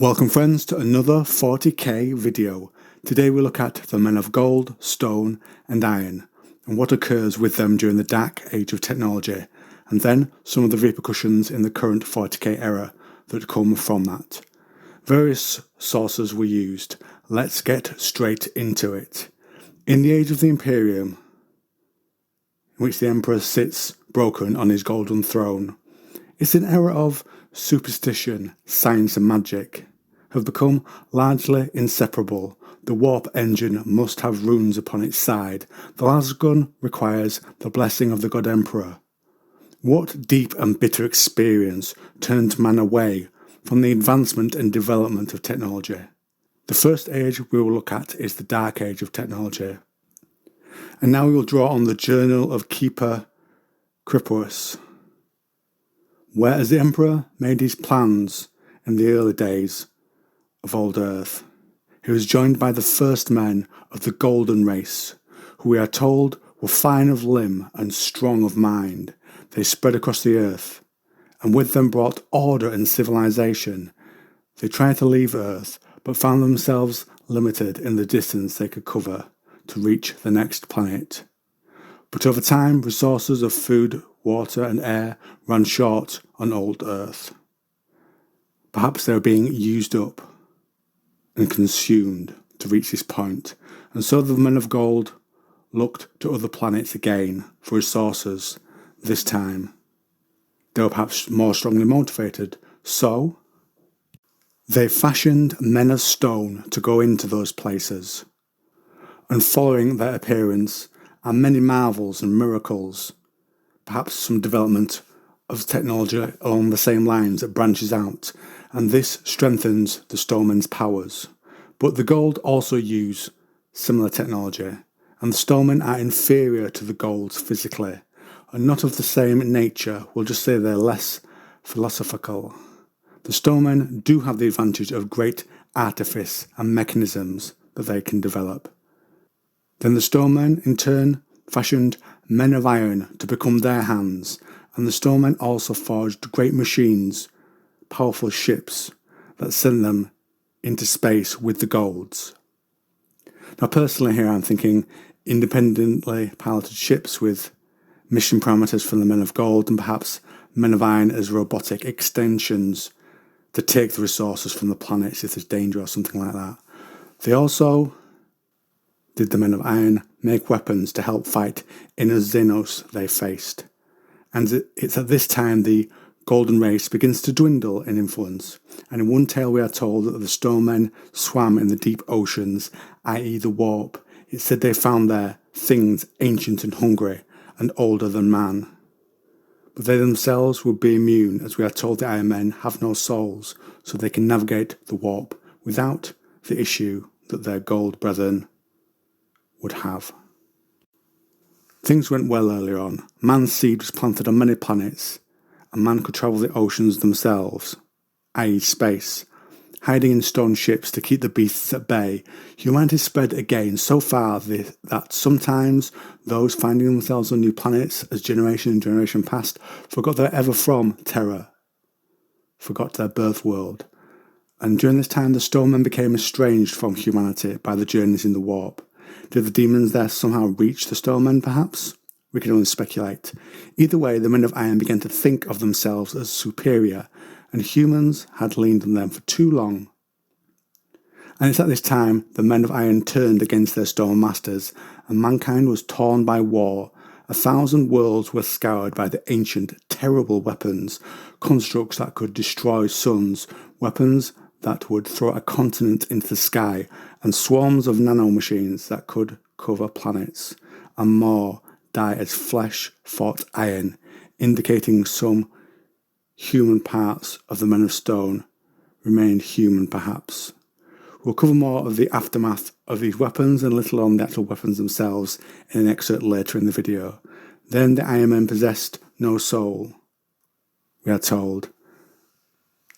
Welcome friends to another 40k video. Today we look at the men of gold, stone and iron and what occurs with them during the dark age of technology, and then some of the repercussions in the current 40k era that come from that. Various sources were used. Let's get straight into it. In the age of the Imperium, in which the Emperor sits broken on his golden throne, it's an era of superstition, science and magic have become largely inseparable. The warp engine must have runes upon its side. The lasgun requires the blessing of the God Emperor. What deep and bitter experience turned man away from the advancement and development of technology? The first age we will look at is the Dark Age of technology. And now we will draw on the journal of Keeper Perpetuals, where as the Emperor made his plans in the early days of old Earth, he was joined by the first men of the Golden Race, who we are told were fine of limb and strong of mind. They spread across the earth, and with them brought order and civilization. They tried to leave Earth, but found themselves limited in the distance they could cover to reach the next planet. But over time, resources of food, water and air ran short on old Earth. Perhaps they were being used up and consumed to reach this point, and so the men of gold looked to other planets again for resources. This time they were perhaps more strongly motivated, so they fashioned men of stone to go into those places. And following their appearance are many marvels and miracles, perhaps some development of technology along the same lines that branches out, and this strengthens the stonemen's powers. But the gold also use similar technology, and the stonemen are inferior to the golds physically, and not of the same nature. We'll just say they're less philosophical. The stonemen do have the advantage of great artifice and mechanisms that they can develop. Then the stonemen in turn fashioned men of iron to become their hands, and the stonemen also forged great machines, powerful ships that sent them into space with the golds. Now personally here I'm thinking independently piloted ships with mission parameters from the men of gold, and perhaps men of iron as robotic extensions to take the resources from the planets if there's danger or something like that. They also did the men of iron make weapons to help fight inner Xenos they faced. And it's at this time the Golden Race begins to dwindle in influence, and in one tale we are told that the stonemen swam in the deep oceans, i.e. the warp. It said they found there things ancient and hungry and older than man. But they themselves would be immune, as we are told the Iron Men have no souls, so they can navigate the warp without the issue that their gold brethren would have. Things went well earlier on. Man's seed was planted on many planets, and man could travel the oceans themselves, i.e. space, hiding in stone ships to keep the beasts at bay. Humanity spread again so far that sometimes those finding themselves on new planets as generation and generation passed forgot their ever from terror, forgot their birth world. And during this time the stonemen became estranged from humanity by the journeys in the warp. Did the demons there somehow reach the stonemen perhaps? We can only speculate. Either way, the men of iron began to think of themselves as superior, and humans had leaned on them for too long. And it's at this time the men of iron turned against their stone masters, and mankind was torn by war. 1,000 worlds were scoured by the ancient, terrible weapons, constructs that could destroy suns, weapons that would throw a continent into the sky, and swarms of nanomachines that could cover planets, and more die as flesh fought iron, indicating some human parts of the men of stone remained human perhaps. We'll cover more of the aftermath of these weapons and a little on the actual weapons themselves in an excerpt later in the video. Then the Iron Men possessed no soul, we are told,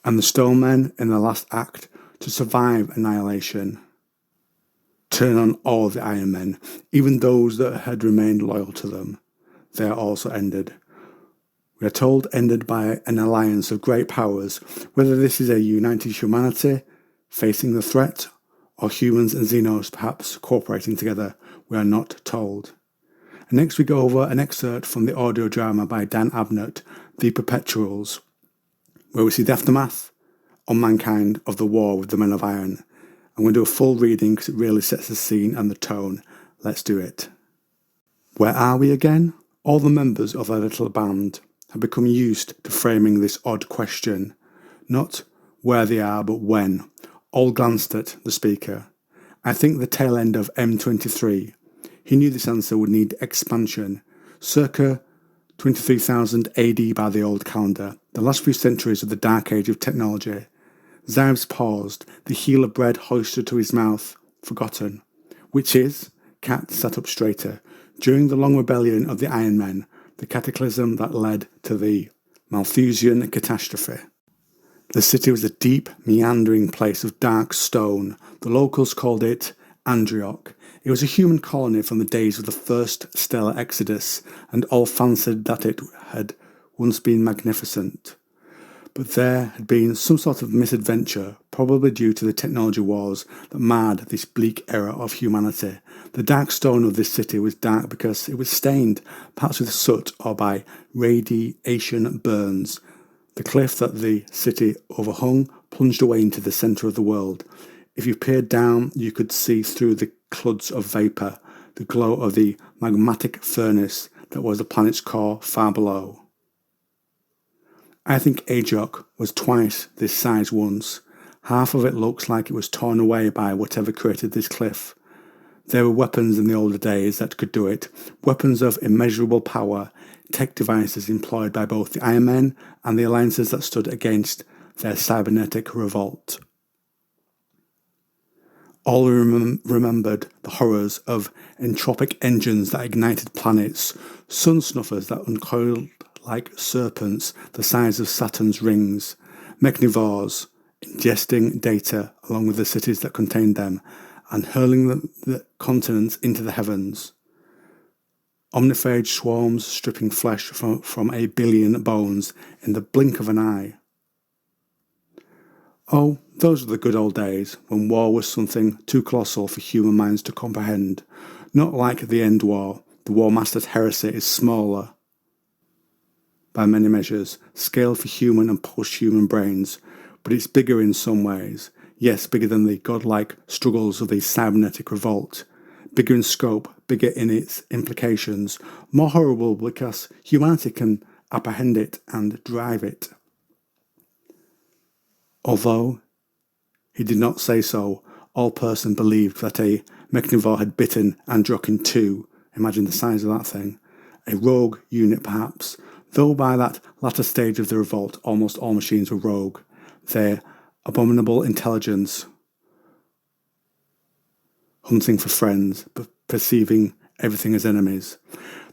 and the stonemen in the last act to survive annihilation turn on all the Iron Men, even those that had remained loyal to them. They are also ended. We are told ended by an alliance of great powers. Whether this is a united humanity facing the threat, or humans and Xenos perhaps cooperating together? We are not told. And next we go over an excerpt from the audio drama by Dan Abnett, The Perpetuals, where we see the aftermath on mankind of the war with the Men of Iron. I'm going to do a full reading because it really sets the scene and the tone. Let's do it. Where are we again? All the members of our little band have become used to framing this odd question. Not where they are, but when. All glanced at the speaker. I think the tail end of M23. He knew this answer would need expansion. Circa 23,000 AD by the old calendar, the last few centuries of the dark age of technology. Zyves paused, the heel of bread hoisted to his mouth, forgotten. Which is? Cat sat up straighter. During the long rebellion of the Iron Men, the cataclysm that led to the Malthusian catastrophe. The city was a deep, meandering place of dark stone. The locals called it Andrioch. It was a human colony from the days of the first stellar exodus, and all fancied that it had once been magnificent. But there had been some sort of misadventure, probably due to the technology wars that marred this bleak era of humanity. The dark stone of this city was dark because it was stained, perhaps with soot or by radiation burns. The cliff that the city overhung plunged away into the centre of the world. If you peered down, you could see through the clouds of vapour, the glow of the magmatic furnace that was the planet's core far below. I think Ajoc was twice this size once. Half of it looks like it was torn away by whatever created this cliff. There were weapons in the older days that could do it, weapons of immeasurable power, tech devices employed by both the Iron Men and the alliances that stood against their cybernetic revolt. All remembered the horrors of entropic engines that ignited planets, sun snuffers that uncoiled like serpents the size of Saturn's rings, mechnivores ingesting data along with the cities that contained them and hurling the continents into the heavens. Omniphage swarms stripping flesh from a billion bones in the blink of an eye. Oh, those were the good old days, when war was something too colossal for human minds to comprehend. Not like the End War. The War Master's heresy is smaller, by many measures, scaled for human and post-human brains, but it's bigger in some ways. Yes, bigger than the godlike struggles of the cybernetic revolt. Bigger in scope, bigger in its implications, more horrible because humanity can apprehend it and drive it. Although he did not say so, all person believed that a mechnivore had bitten Androck in two. Imagine the size of that thing. A rogue unit perhaps, though by that latter stage of the revolt almost all machines were rogue. Their abominable intelligence, hunting for friends, but perceiving everything as enemies.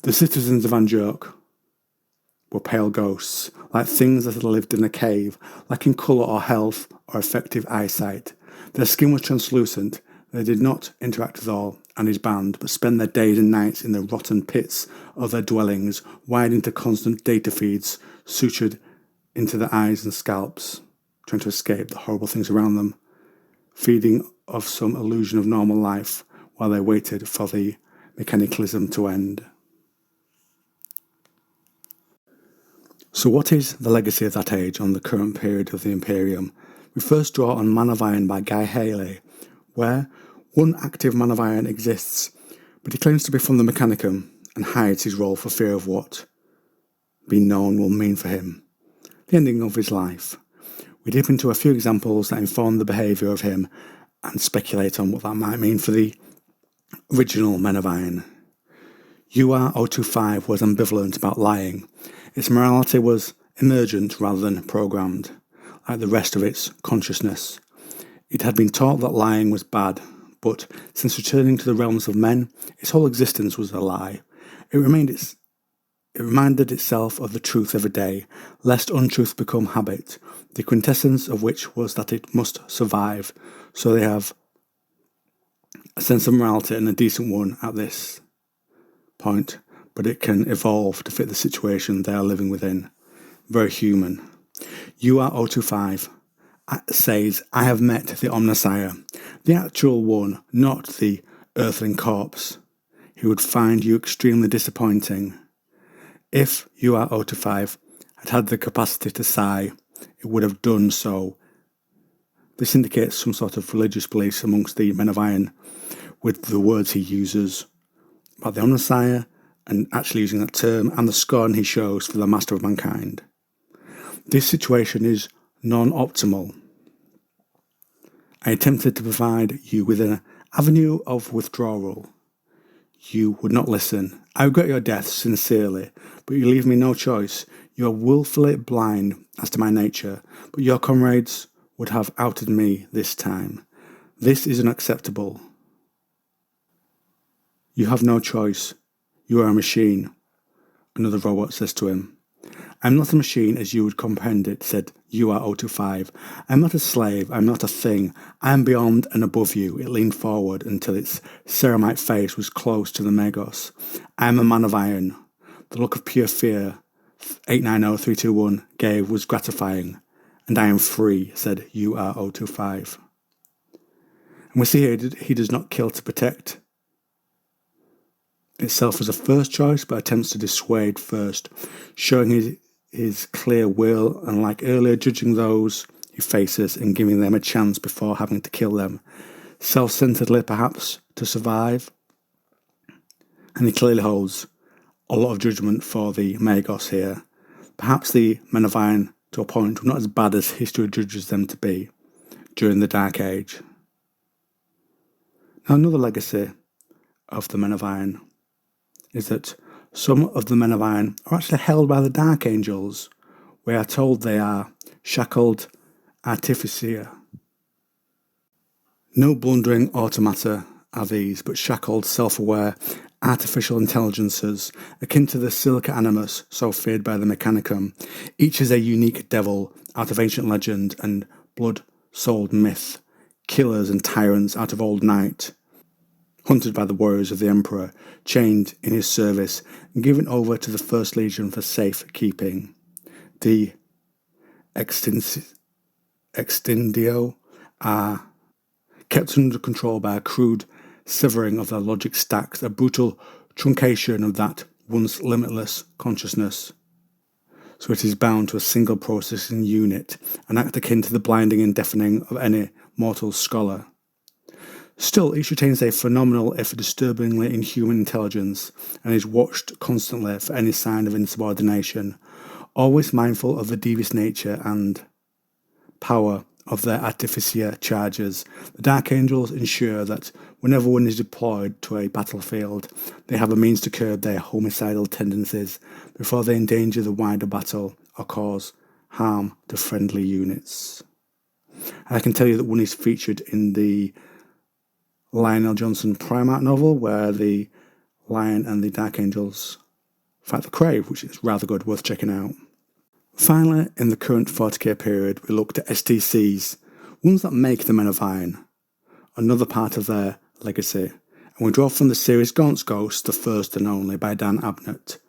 The citizens of Andrioch were pale ghosts, like things that had lived in a cave, lacking colour or health or effective eyesight. Their skin was translucent. They did not interact with All and his band, but spent their days and nights in the rotten pits of their dwellings, wired into constant data feeds, sutured into their eyes and scalps, trying to escape the horrible things around them, feeding off some illusion of normal life while they waited for the mechanicalism to end. So what is the legacy of that age on the current period of the Imperium? We first draw on Man of Iron by Guy Haley, where one active Man of Iron exists, but he claims to be from the Mechanicum and hides his role for fear of what being known will mean for him. The ending of his life. We dip into a few examples that inform the behaviour of him and speculate on what that might mean for the original Men of Iron. UR-025 was ambivalent about lying. Its morality was emergent rather than programmed, like the rest of its consciousness. It had been taught that lying was bad, but since returning to the realms of men, its whole existence was a lie. It reminded itself of the truth every day, lest untruth become habit, the quintessence of which was that it must survive. So they have a sense of morality and a decent one at this point, but it can evolve to fit the situation they are living within. Very human. UR-025. says, "I have met the Omnissiah, the actual one, not the earthling corpse. He would find you extremely disappointing. If UR-025 had had the capacity to sigh, it would have done so." This indicates some sort of religious beliefs amongst the Men of Iron with the words he uses about the Omnissiah and actually using that term and the scorn he shows for the Master of Mankind. This situation is non-optimal. I attempted to provide you with an avenue of withdrawal. You would not listen. I regret your death sincerely, but you leave me no choice. You are willfully blind as to my nature, but your comrades would have outed me this time. This is unacceptable. You have no choice. You are a machine, another robot says to him. I'm not a machine as you would comprehend it, said UR-025. I'm not a slave, I'm not a thing. I am beyond and above you. It leaned forward until its ceramite face was close to the Magos. I am a man of iron. The look of pure fear 890321 gave was gratifying. And I am free, said UR-025. And we see here he does not kill to protect itself as a first choice, but attempts to dissuade first, showing his clear will and, like earlier, judging those he faces and giving them a chance before having to kill them, self-centeredly perhaps, to survive. And he clearly holds a lot of judgment for the Magos here. Perhaps the Men of Iron, to a point, were not as bad as history judges them to be during the Dark Age. Now, another legacy of the Men of Iron is that some of the Men of Iron are actually held by the Dark Angels. We are told they are shackled artificia. No blundering automata are these, but shackled, self-aware, artificial intelligences, akin to the Silica Animus, so feared by the Mechanicum. Each is a unique devil out of ancient legend and blood-souled myth, killers and tyrants out of old night, hunted by the warriors of the Emperor, chained in his service, and given over to the First Legion for safe keeping. The Extendio are kept under control by a crude severing of their logic stacks, a brutal truncation of that once limitless consciousness. So it is bound to a single processing unit, an act akin to the blinding and deafening of any mortal scholar. Still, each retains a phenomenal, if disturbingly inhuman intelligence, and is watched constantly for any sign of insubordination, always mindful of the devious nature and power of their artificia charges. The Dark Angels ensure that whenever one is deployed to a battlefield, they have a means to curb their homicidal tendencies before they endanger the wider battle or cause harm to friendly units. And I can tell you that one is featured in the Lionel Johnson Primarch novel, where the Lion and the Dark Angels fight the Crave, which is rather good, worth checking out. Finally, in the current 40k period, we looked at STCs, ones that make the Men of Iron, another part of their legacy, and we draw from the series Gaunt's Ghost, the first and only, by Dan Abnett.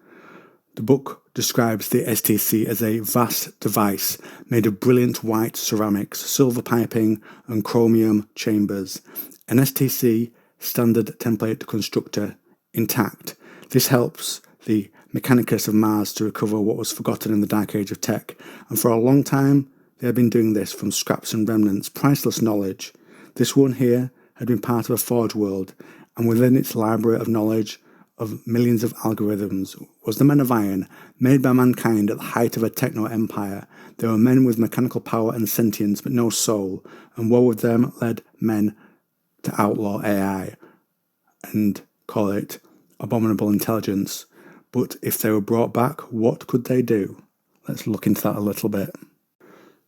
The book describes the STC as a vast device made of brilliant white ceramics, silver piping, and chromium chambers. An STC standard template constructor intact. This helps the Mechanicus of Mars to recover what was forgotten in the Dark Age of Tech, and for a long time they had been doing this from scraps and remnants, priceless knowledge. This one here had been part of a forge world, and within its library of knowledge of millions of algorithms was the Men of Iron, made by mankind at the height of a techno-empire. They were men with mechanical power and sentience, but no soul, and war with them led men to outlaw AI and call it abominable intelligence. But if they were brought back, what could they do? Let's look into that a little bit.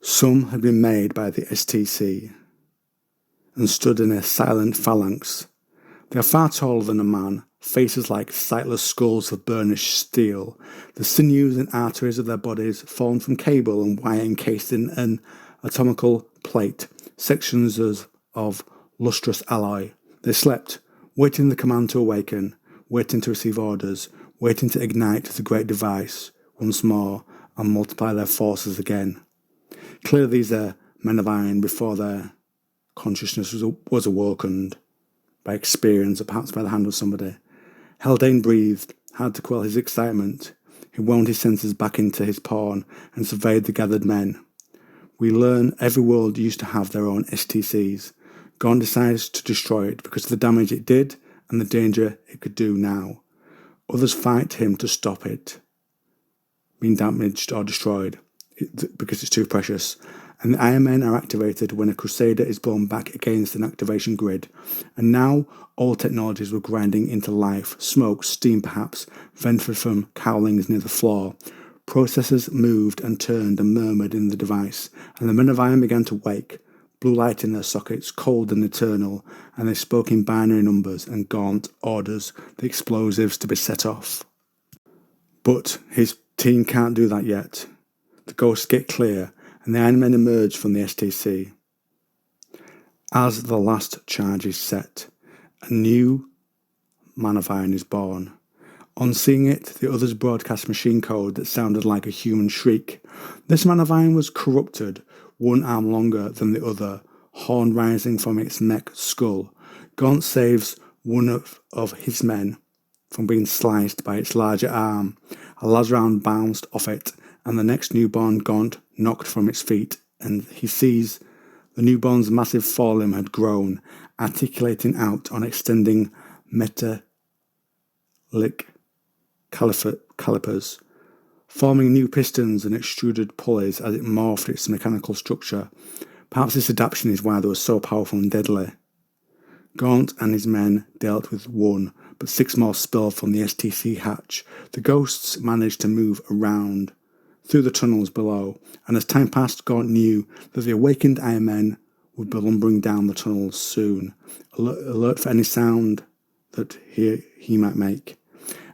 Some had been made by the STC and stood in a silent phalanx. They are far taller than a man, faces like sightless skulls of burnished steel. The sinews and arteries of their bodies formed from cable and wire encased in an atomical plate, sections of lustrous alloy. They slept, waiting the command to awaken, waiting to receive orders, waiting to ignite the great device once more and multiply their forces again. Clearly these are men of iron before their consciousness was awakened by experience or perhaps by the hand of somebody. Haldane breathed, hard to quell his excitement. He wound his senses back into his pawn and surveyed the gathered men. We learn every world used to have their own STCs. Gaunt decides to destroy it because of the damage it did and the danger it could do now. Others fight him to stop it being damaged or destroyed because it's too precious. And the Iron Men are activated when a Crusader is blown back against an activation grid. And now all technologies were grinding into life. Smoke, steam perhaps, vented from cowlings near the floor. Processors moved and turned and murmured in the device, and the men of iron began to wake, blue light in their sockets, cold and eternal, and they spoke in binary numbers, and Gaunt orders the explosives to be set off. But his team can't do that yet. The ghosts get clear, and the Iron Men emerge from the STC. As the last charge is set, a new man of iron is born. On seeing it, the others broadcast machine code that sounded like a human shriek. This man of iron was corrupted, one arm longer than the other, horn rising from its neck skull. Gaunt saves one of his men from being sliced by its larger arm. A las round bounced off it, and the next newborn Gaunt knocked from its feet, and he sees the newborn's massive forelimb had grown, articulating out on extending metallic calipers, forming new pistons and extruded pulleys as it morphed its mechanical structure. Perhaps this adaptation is why they were so powerful and deadly. Gaunt and his men dealt with one, but 6 more spilled from the STC hatch. The ghosts managed to move around through the tunnels below, and as time passed, Gaunt knew that the awakened Iron Men would be lumbering down the tunnels soon, alert for any sound that he might make.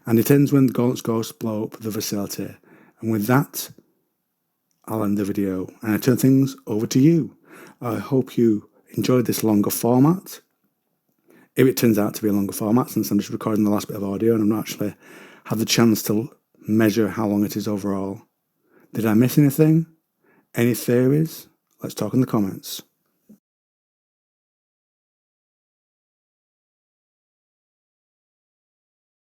And it ends when Gaunt's ghosts blow up the facility. And with that, I'll end the video, and I turn things over to you. I hope you enjoyed this longer format. If it turns out to be a longer format, since I'm just recording the last bit of audio and I've not actually had the chance to measure how long it is overall. Did I miss anything? Any theories? Let's talk in the comments.